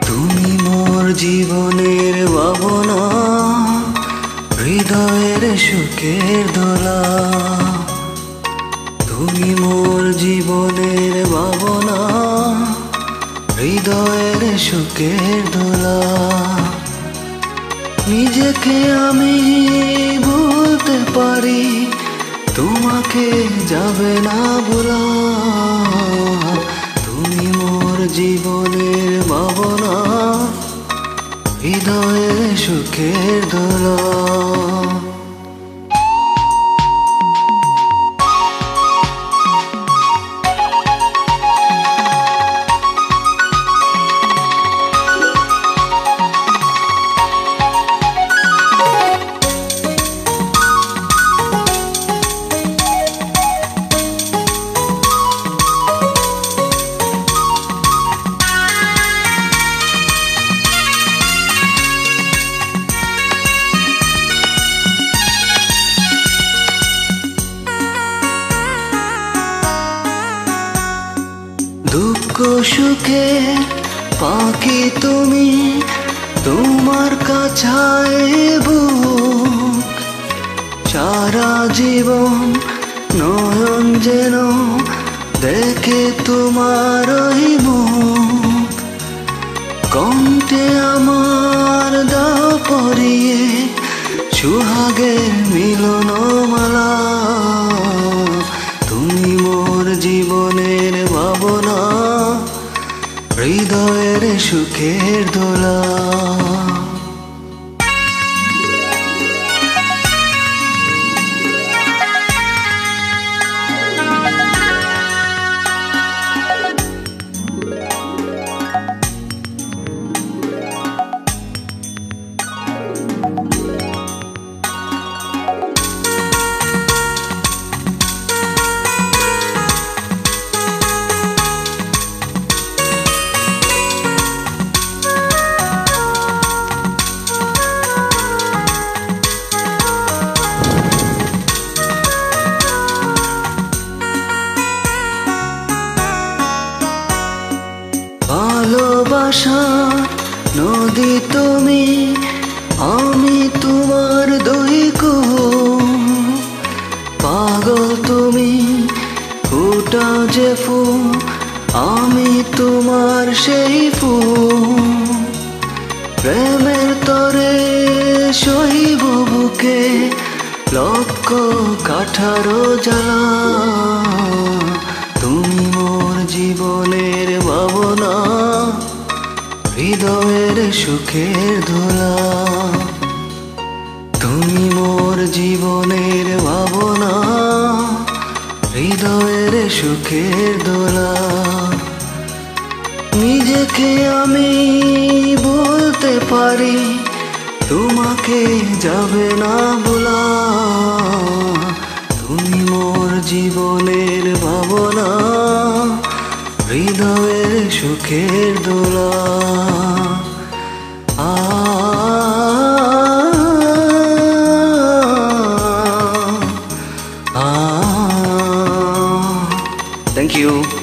তুমি মোর জীবনের ভাবনা, হৃদয়ের সুখের দোলা। তুমি মোর জীবনের ভাবনা, হৃদয়ের সুখের দোলা। নিজেকে আমি বলতে পারি, তোমাকে যাবে না বলা। তুমি মোর জীবনের ভাবনা, হৃদয়ের সুখের দোলা। দুঃখ সুখে পাখি তুমি, তোমার কাছায় বুক। সারা জীবন নয়ন যেন দেখে তোমার ওই মুখ। কণ্ঠে আমার দাও পরিয়ে সুহাগের মিলন মালা। তুমি মোর জীবনের ভাবনা, হৃদয়ের সুখের দোলা। ভালোবাসা নদী তুমি, আমি তোমার দৈক। পাগল তুমি ফুটা যে ফুল, আমি তোমার সেই ফুল। প্রেমের তরে সইব বুকে লক্ষ কাঠারো জ্বালা। তুমি মোর জীবনের ভাবনা, হৃদয়ের সুখের দোলা। তুমি মোর জীবনের ভাবনা, হৃদয়ের সুখের দোলা। নিজেকে আমি বলতে পারি, তোমাকে যাবে না বলা। তুমি মোর জীবনের ভাবনা, হৃদয়ের সুখের দোলা। Thank you.